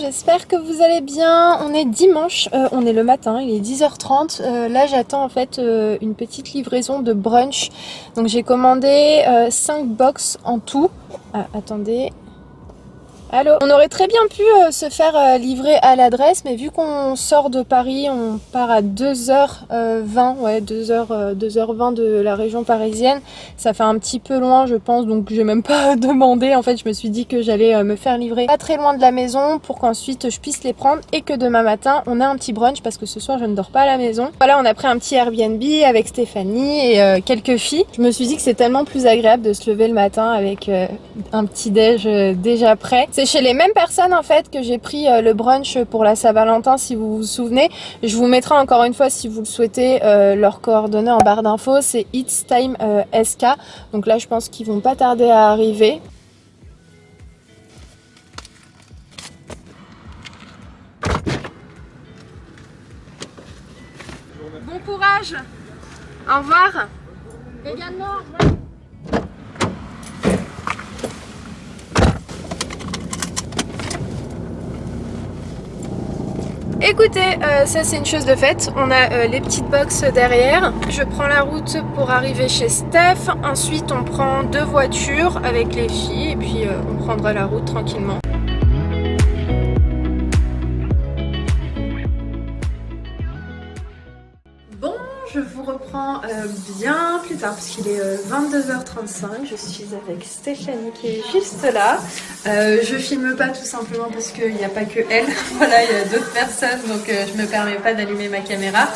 j'espère que vous allez bien. On est dimanche, on est le matin, il est 10h30. Là j'attends en fait une petite livraison de brunch. Donc j'ai commandé 5 box en tout. Ah, attendez. Allô. On aurait très bien pu se faire livrer à l'adresse, mais vu qu'on sort de Paris, on part à 2h20, ouais 2h20 de la région parisienne. Ça fait un petit peu loin je pense, donc j'ai même pas demandé. En fait je me suis dit que j'allais me faire livrer pas très loin de la maison pour qu'ensuite je puisse les prendre et que demain matin on a un petit brunch parce que ce soir je ne dors pas à la maison. Voilà, on a pris un petit Airbnb avec Stéphanie et quelques filles. Je me suis dit que c'est tellement plus agréable de se lever le matin avec un petit déj déjà prêt. C'est chez les mêmes personnes en fait que j'ai pris le brunch pour la Saint-Valentin, si vous vous souvenez. Je vous mettrai encore une fois, si vous le souhaitez, leurs coordonnées en barre d'infos. C'est It's Time SK. Donc là je pense qu'ils vont pas tarder à arriver. Bon courage. Au revoir. Également. Écoutez, ça c'est une chose de faite, on a les petites box derrière. Je prends la route pour arriver chez Steph, ensuite on prend 2 voitures avec les filles et puis on prendra la route tranquillement. Bon, je vous reprends bien plus tard parce qu'il est 22h35, je suis avec Stéphanie qui est juste là. Je filme pas tout simplement parce qu'il n'y a pas que elle, voilà, il y a d'autres personnes donc je me permets pas d'allumer ma caméra.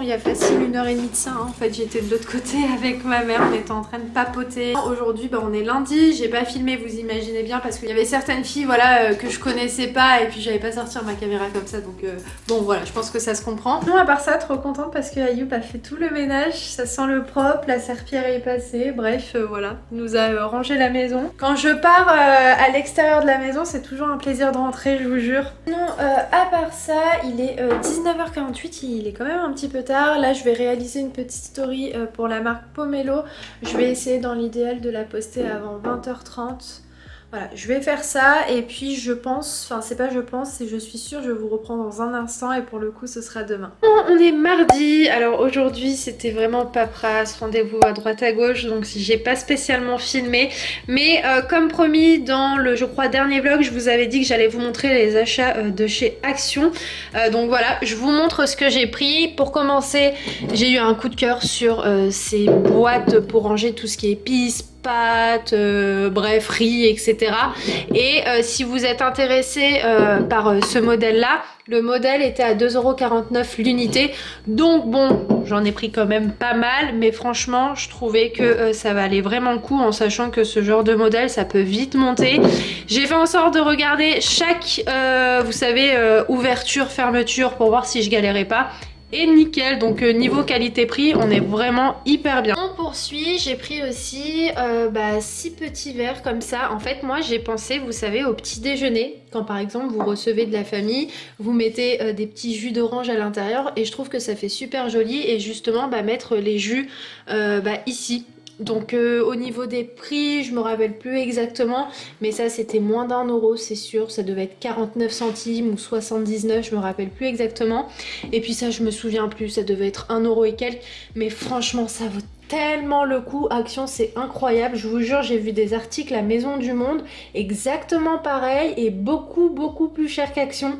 Il y a facile 1h30 de ça, hein. En fait j'étais de l'autre côté avec ma mère, on était en train de papoter. Aujourd'hui on est lundi, j'ai pas filmé, vous imaginez bien, parce qu'il y avait certaines filles voilà, que je connaissais pas et puis j'avais pas sortir ma caméra comme ça, donc bon voilà, je pense que ça se comprend. Non, à part ça, trop contente parce que Ayoub a fait tout le ménage, ça sent le propre, la serpillière est passée, bref voilà, il nous a rangé la maison. Quand je pars à l'extérieur de la maison, c'est toujours un plaisir de rentrer, je vous jure. Non, à part ça, il est 19h48, il est quand même un petit peu tard. Là je vais réaliser une petite story pour la marque Pomelo. Je vais essayer dans l'idéal de la poster avant 20h30. Voilà, je vais faire ça et puis je pense, enfin c'est pas je pense, c'est je suis sûre, je vous reprends dans un instant et pour le coup ce sera demain. On est mardi, alors aujourd'hui c'était vraiment paperasse, rendez-vous à droite à gauche, donc si j'ai pas spécialement filmé, mais comme promis dans le je crois dernier vlog, je vous avais dit que j'allais vous montrer les achats de chez Action. Donc voilà, je vous montre ce que j'ai pris. Pour commencer, j'ai eu un coup de cœur sur ces boîtes pour ranger tout ce qui est épices, pâtes, bref, riz, etc. Et si vous êtes intéressé par ce modèle-là, le modèle était à 2,49€ l'unité. Donc bon, j'en ai pris quand même pas mal, mais franchement, je trouvais que ça valait vraiment le coup en sachant que ce genre de modèle, ça peut vite monter. J'ai fait en sorte de regarder chaque, vous savez, ouverture, fermeture pour voir si je galérais pas. Et nickel, donc niveau qualité-prix, on est vraiment hyper bien. On poursuit, j'ai pris aussi 6 petits verres comme ça. En fait, moi j'ai pensé, vous savez, au petit déjeuner. Quand par exemple vous recevez de la famille, vous mettez des petits jus d'orange à l'intérieur et je trouve que ça fait super joli. Et justement, mettre les jus ici. Donc au niveau des prix, je me rappelle plus exactement, mais ça c'était moins d'1€, c'est sûr, ça devait être 49 centimes ou 79, je me rappelle plus exactement. Et puis ça je me souviens plus, ça devait être 1€ et quelques, mais franchement ça vaut tellement le coup. Action, c'est incroyable, je vous jure, j'ai vu des articles à Maison du Monde exactement pareil et beaucoup plus cher qu'Action.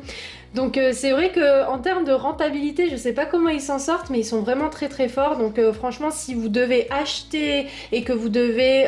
Donc c'est vrai que en termes de rentabilité, je sais pas comment ils s'en sortent, mais ils sont vraiment très très forts. Donc franchement, si vous devez acheter et que vous devez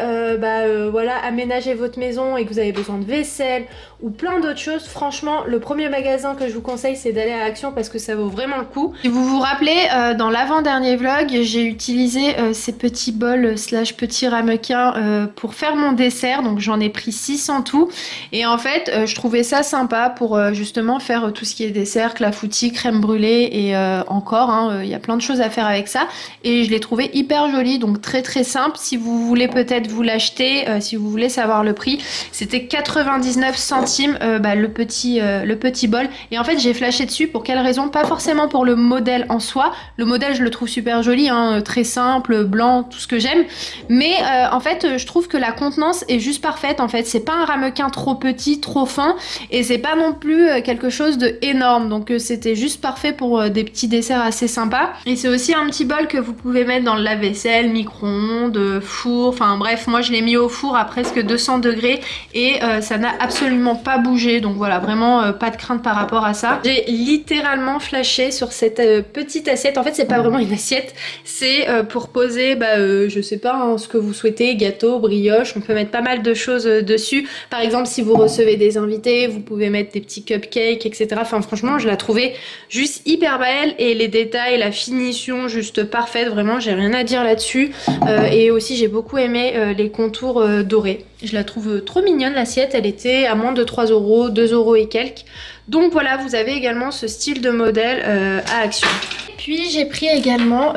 voilà, aménager votre maison et que vous avez besoin de vaisselle ou plein d'autres choses, franchement, le premier magasin que je vous conseille, c'est d'aller à Action parce que ça vaut vraiment le coup. Si vous vous rappelez, dans l'avant-dernier vlog, j'ai utilisé ces petits bols slash petits ramequins pour faire mon dessert. Donc j'en ai pris 6 en tout. Et en fait, je trouvais ça sympa pour justement faire tout ce qui est dessert, clafoutis, crème brûlée et encore, hein, y a plein de choses à faire avec ça. Et je l'ai trouvé hyper joli, donc très très simple. Si vous voulez peut-être vous l'acheter, si vous voulez savoir le prix, c'était 99 centimes le petit bol. Et en fait, j'ai flashé dessus pour quelle raison? Pas forcément pour le modèle en soi. Le modèle, je le trouve super joli, hein, très simple, blanc, tout ce que j'aime. Mais en fait, je trouve que la contenance est juste parfaite. En fait, c'est pas un ramequin trop petit, trop fin, et c'est pas non plus quelque chose de énorme. Donc c'était juste parfait pour des petits desserts assez sympas. Et c'est aussi un petit bol que vous pouvez mettre dans le lave-vaisselle, micro-ondes, four. Enfin bref, moi je l'ai mis au four à presque 200 degrés et ça n'a absolument pas bougé. Donc voilà, vraiment pas de crainte par rapport à ça. J'ai littéralement flashé sur cette petite assiette. En fait, c'est pas vraiment une assiette, c'est pour poser, je sais pas, hein, ce que vous souhaitez, gâteau, brioche. On peut mettre pas mal de choses dessus. Par exemple, si vous recevez des invités, vous pouvez mettre des petits cupcakes, etc. Enfin, franchement, je la trouvais juste hyper belle et les détails, la finition, juste parfaite. Vraiment, j'ai rien à dire là-dessus. Et aussi, j'ai beaucoup aimé les contours dorés. Je la trouve trop mignonne, l'assiette. Elle était à moins de 3 euros, 2 euros et quelques. Donc voilà, vous avez également ce style de modèle à Action. Puis j'ai pris également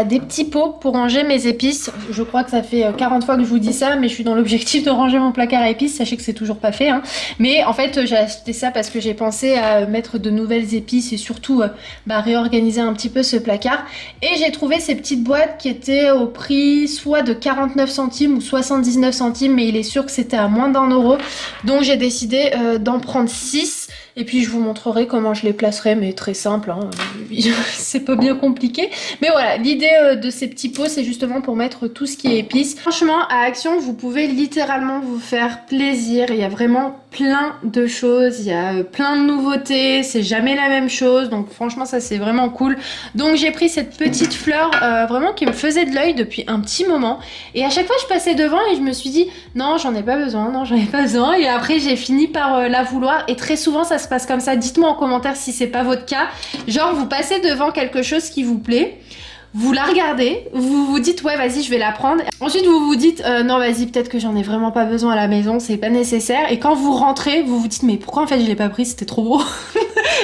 des petits pots pour ranger mes épices. Je crois que ça fait 40 fois que je vous dis ça, mais je suis dans l'objectif de ranger mon placard à épices. Sachez que c'est toujours pas fait, hein. Mais en fait, j'ai acheté ça parce que j'ai pensé à mettre de nouvelles épices et surtout réorganiser un petit peu ce placard. Et j'ai trouvé ces petites boîtes qui étaient au prix soit de 49 centimes ou 79 centimes, mais il est sûr que c'était à moins d'1 euro. Donc j'ai décidé d'en prendre 6. Et puis je vous montrerai comment je les placerai, mais très simple, hein. C'est pas bien compliqué. Mais voilà, l'idée de ces petits pots, c'est justement pour mettre tout ce qui est épices. Franchement, à Action, vous pouvez littéralement vous faire plaisir. Il y a vraiment plein de choses, il y a plein de nouveautés, c'est jamais la même chose. Donc franchement, ça c'est vraiment cool. Donc j'ai pris cette petite fleur vraiment qui me faisait de l'œil depuis un petit moment. Et à chaque fois, je passais devant et je me suis dit, non, j'en ai pas besoin, non, j'en ai pas besoin. Et après, j'ai fini par la vouloir. Et très souvent, ça se passe comme ça. Dites-moi en commentaire si c'est pas votre cas. Genre, vous passez devant quelque chose qui vous plaît, vous la regardez, vous vous dites ouais vas-y je vais la prendre. Ensuite vous vous dites non vas-y peut-être que j'en ai vraiment pas besoin à la maison, c'est pas nécessaire. Et quand vous rentrez, vous vous dites mais pourquoi en fait je l'ai pas pris, c'était trop beau.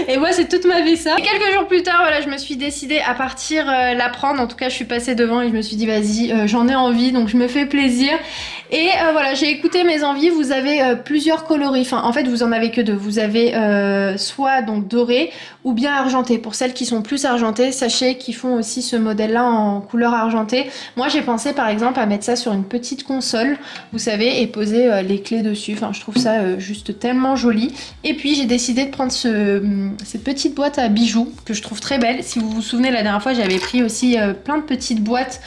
Et moi c'est toute ma vie ça. Et quelques jours plus tard voilà je me suis décidée à partir la prendre. En tout cas je suis passée devant et je me suis dit vas-y j'en ai envie donc je me fais plaisir. Et voilà j'ai écouté mes envies. Vous avez plusieurs coloris, enfin en fait vous en avez que deux. Vous avez soit donc doré ou bien argenté. Pour celles qui sont plus argentées, sachez qu'ils font aussi ce modèle là en couleur argentée. Moi j'ai pensé par exemple à mettre ça sur une petite console, vous savez, et poser les clés dessus. Enfin je trouve ça juste tellement joli. Et puis j'ai décidé de prendre cette petite boîte à bijoux que je trouve très belle. Si vous vous souvenez la dernière fois j'avais pris aussi plein de petites boîtes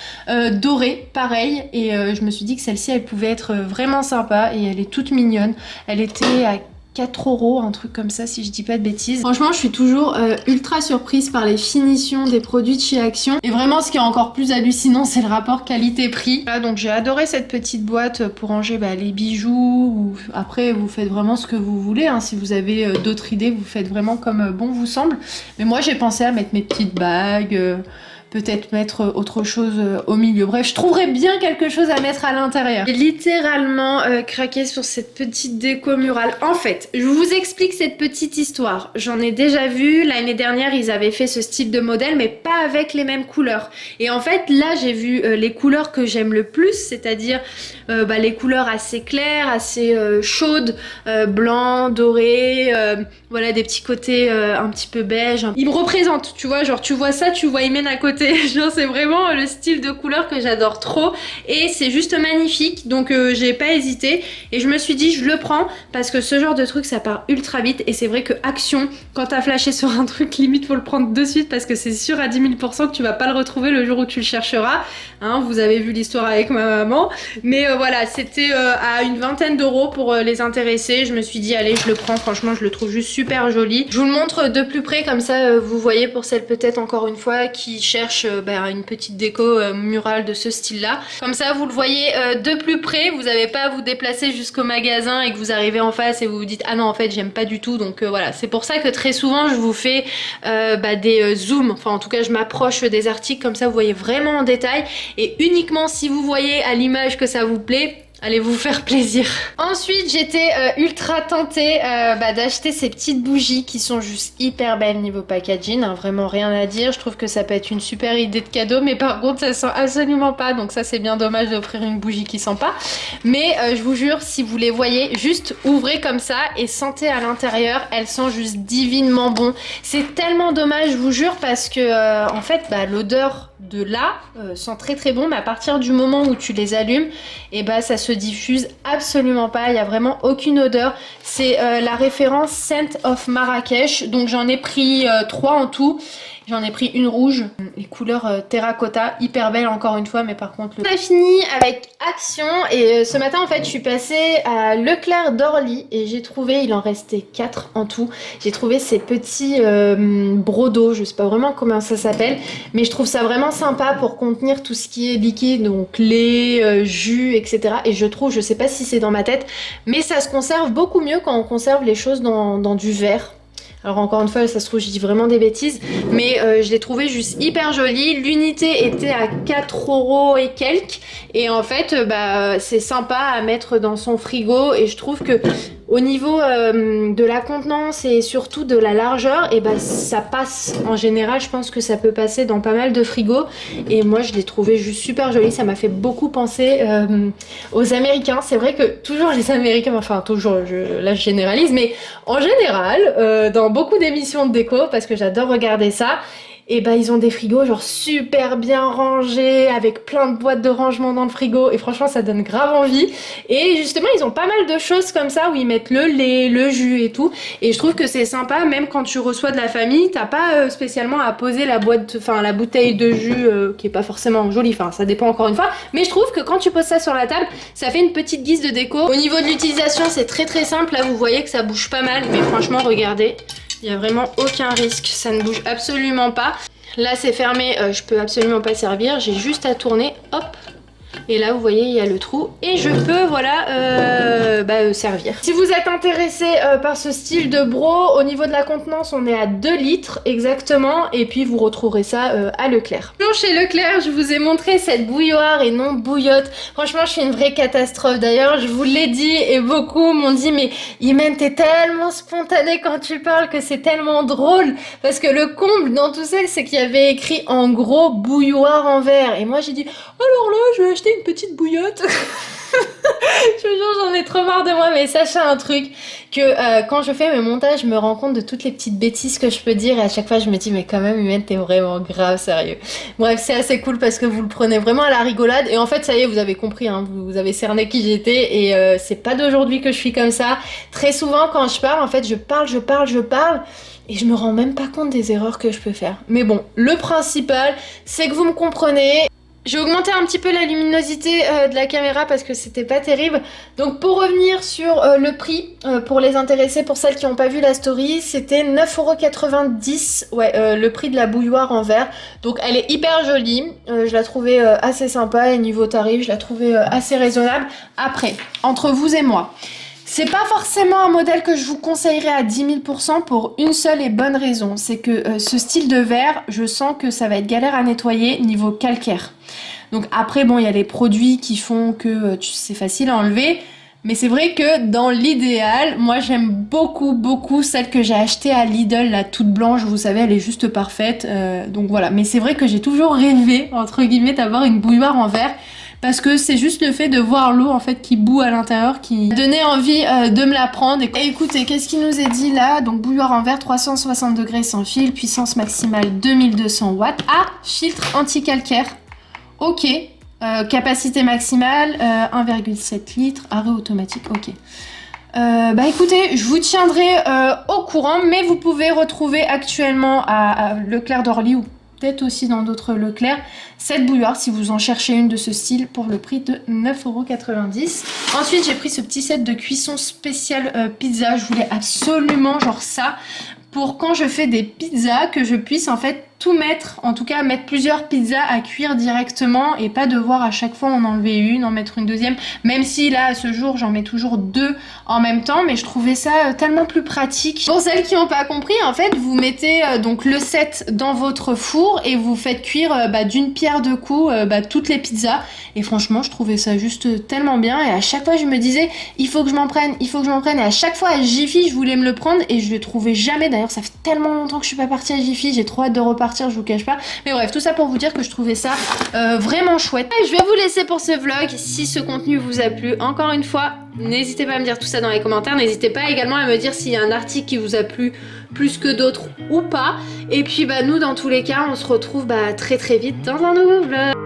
dorées pareil et je me suis dit que celle-ci elle pouvait être vraiment sympa et elle est toute mignonne. Elle était à 4 euros, un truc comme ça si je dis pas de bêtises. Franchement je suis toujours ultra surprise par les finitions des produits de chez Action. Et vraiment ce qui est encore plus hallucinant c'est le rapport qualité-prix. Voilà, donc j'ai adoré cette petite boîte pour ranger les bijoux. Ou... Après vous faites vraiment ce que vous voulez, hein. Si vous avez d'autres idées vous faites vraiment comme bon vous semble. Mais moi j'ai pensé à mettre mes petites bagues, peut-être mettre autre chose au milieu. Bref, je trouverais bien quelque chose à mettre à l'intérieur. J'ai littéralement craqué sur cette petite déco murale. En fait, je vous explique cette petite histoire. J'en ai déjà vu. L'année dernière, ils avaient fait ce style de modèle, mais pas avec les mêmes couleurs. Et en fait, là, j'ai vu les couleurs que j'aime le plus, c'est-à-dire les couleurs assez claires, assez chaudes, blanc, doré, voilà, des petits côtés un petit peu beige. Ils me représentent, tu vois, genre tu vois ça, tu vois Imen à côté. Genre c'est vraiment le style de couleur que j'adore trop et c'est juste magnifique. Donc j'ai pas hésité et je me suis dit je le prends parce que ce genre de truc ça part ultra vite. Et c'est vrai que Action, quand t'as flashé sur un truc, limite faut le prendre de suite parce que c'est sûr à 10 000% que tu vas pas le retrouver le jour où tu le chercheras, hein, vous avez vu l'histoire avec ma maman. Mais voilà, c'était à une vingtaine d'euros pour les intéresser. Je me suis dit allez, je le prends, franchement je le trouve juste super joli. Je vous le montre de plus près comme ça vous voyez pour celles peut-être encore une fois qui cherchent une petite déco murale de ce style là. Comme ça vous le voyez de plus près, vous n'avez pas à vous déplacer jusqu'au magasin et que vous arrivez en face et vous vous dites ah non en fait j'aime pas du tout. Donc voilà, c'est pour ça que très souvent je vous fais des zooms, enfin en tout cas je m'approche des articles comme ça vous voyez vraiment en détail et uniquement si vous voyez à l'image que ça vous plaît, allez vous faire plaisir. Ensuite j'étais ultra tentée d'acheter ces petites bougies qui sont juste hyper belles niveau packaging, hein, vraiment rien à dire. Je trouve que ça peut être une super idée de cadeau mais par contre ça sent absolument pas, donc ça c'est bien dommage d'offrir une bougie qui sent pas. Mais je vous jure si vous les voyez, juste ouvrez comme ça et sentez à l'intérieur, elles sentent juste divinement bon. C'est tellement dommage je vous jure parce que en fait l'odeur de là sent très très bon mais à partir du moment où tu les allumes et ça se diffuse absolument pas, il n'y a vraiment aucune odeur. C'est la référence Scent of Marrakech, donc j'en ai pris 3 en tout. J'en ai pris une rouge, les couleurs terracotta, hyper belle encore une fois, mais par contre... On a fini avec Action et ce matin en fait je suis passée à Leclerc d'Orly et j'ai trouvé, il en restait 4 en tout, j'ai trouvé ces petits brodos, je sais pas vraiment comment ça s'appelle, mais je trouve ça vraiment sympa pour contenir tout ce qui est liquide, donc lait, jus, etc. Et je trouve, je sais pas si c'est dans ma tête, mais ça se conserve beaucoup mieux quand on conserve les choses dans du verre. Alors encore une fois, ça se trouve, je dis vraiment des bêtises, mais je l'ai trouvé juste hyper joli. L'unité était à 4 euros et quelques, et en fait, c'est sympa à mettre dans son frigo, et je trouve que au niveau de la contenance et surtout de la largeur, ça passe. En général, je pense que ça peut passer dans pas mal de frigos, et moi je l'ai trouvé juste super joli. Ça m'a fait beaucoup penser aux Américains. C'est vrai que toujours les Américains, enfin toujours, là je généralise, mais en général, dans beaucoup d'émissions de déco, parce que j'adore regarder ça, et ils ont des frigos genre super bien rangés avec plein de boîtes de rangement dans le frigo et franchement ça donne grave envie. Et justement ils ont pas mal de choses comme ça où ils mettent le lait, le jus et tout, et je trouve que c'est sympa même quand tu reçois de la famille, t'as pas spécialement à poser la bouteille de jus qui est pas forcément jolie, enfin ça dépend encore une fois, mais je trouve que quand tu poses ça sur la table ça fait une petite guise de déco. Au niveau de l'utilisation c'est très très simple, là vous voyez que ça bouge pas mal, mais franchement regardez, il n'y a vraiment aucun risque, ça ne bouge absolument pas. Là c'est fermé, je peux absolument pas servir, j'ai juste à tourner, hop. Et là vous voyez il y a le trou et je peux servir. Si vous êtes intéressé par ce style de bro, au niveau de la contenance on est à 2 litres exactement, et puis vous retrouverez ça à Leclerc. Donc chez Leclerc je vous ai montré cette bouilloire et non bouillotte. Franchement je suis une vraie catastrophe, d'ailleurs je vous l'ai dit et beaucoup m'ont dit mais Imen t'es tellement spontanée quand tu parles que c'est tellement drôle, parce que le comble dans tout ça c'est qu'il y avait écrit en gros bouilloire en verre, et moi j'ai dit alors là je vais acheter une petite bouillotte. Je vous jure j'en ai trop marre de moi, mais sachez un truc, que quand je fais mes montages je me rends compte de toutes les petites bêtises que je peux dire, et à chaque fois je me dis mais quand même Imen t'es vraiment grave sérieux. Bref c'est assez cool parce que vous le prenez vraiment à la rigolade, et en fait ça y est vous avez compris, hein, vous avez cerné qui j'étais, et c'est pas d'aujourd'hui que je suis comme ça. Très souvent quand je parle en fait je parle et je me rends même pas compte des erreurs que je peux faire. Mais bon, le principal c'est que vous me comprenez. J'ai augmenté un petit peu la luminosité de la caméra parce que c'était pas terrible. Donc pour revenir sur le prix, pour les intéressés, pour celles qui n'ont pas vu la story, c'était 9,90 €, ouais, le prix de la bouilloire en verre. Donc elle est hyper jolie, je la trouvais assez sympa, et niveau tarif je la trouvais assez raisonnable. Après, entre vous et moi, c'est pas forcément un modèle que je vous conseillerais à 10 000 % pour une seule et bonne raison. C'est que ce style de verre, je sens que ça va être galère à nettoyer niveau calcaire. Donc après, bon, il y a les produits qui font que c'est facile à enlever. Mais c'est vrai que dans l'idéal, moi j'aime beaucoup celle que j'ai achetée à Lidl, la toute blanche, vous savez, elle est juste parfaite. Donc voilà, mais c'est vrai que j'ai toujours rêvé, entre guillemets, d'avoir une bouilloire en verre. Parce que c'est juste le fait de voir l'eau en fait qui bout à l'intérieur qui donnait envie de me la prendre. Et écoutez, qu'est-ce qu'il nous est dit là? Donc bouilloire en verre, 360 degrés sans fil, puissance maximale 2200 watts. Ah, filtre anti-calcaire. Ok. Capacité maximale 1,7 litres, arrêt automatique, ok. Écoutez, je vous tiendrai au courant, mais vous pouvez retrouver actuellement à Leclerc d'Orly, ou peut-être aussi dans d'autres Leclerc, cette bouilloire si vous en cherchez une de ce style pour le prix de 9,90 €. Ensuite j'ai pris ce petit set de cuisson spéciale pizza, je voulais absolument genre ça pour quand je fais des pizzas que je puisse en fait tout mettre, en tout cas mettre plusieurs pizzas à cuire directement et pas devoir à chaque fois en enlever une, en mettre une deuxième, même si là à ce jour j'en mets toujours 2 en même temps, mais je trouvais ça tellement plus pratique. Pour celles qui n'ont pas compris, en fait vous mettez donc le set dans votre four et vous faites cuire d'une pierre deux coups toutes les pizzas, et franchement je trouvais ça juste tellement bien, et à chaque fois je me disais il faut que je m'en prenne, il faut que je m'en prenne, et à chaque fois à Jiffy je voulais me le prendre et je le trouvais jamais. D'ailleurs ça fait tellement longtemps que je suis pas partie à Jiffy, j'ai trop hâte de repartir, je vous cache pas, mais bref, tout ça pour vous dire que je trouvais ça vraiment chouette. Et je vais vous laisser pour ce vlog. Si ce contenu vous a plu, encore une fois n'hésitez pas à me dire tout ça dans les commentaires, n'hésitez pas également à me dire s'il y a un article qui vous a plu plus que d'autres ou pas, et puis nous dans tous les cas on se retrouve très très vite dans un nouveau vlog.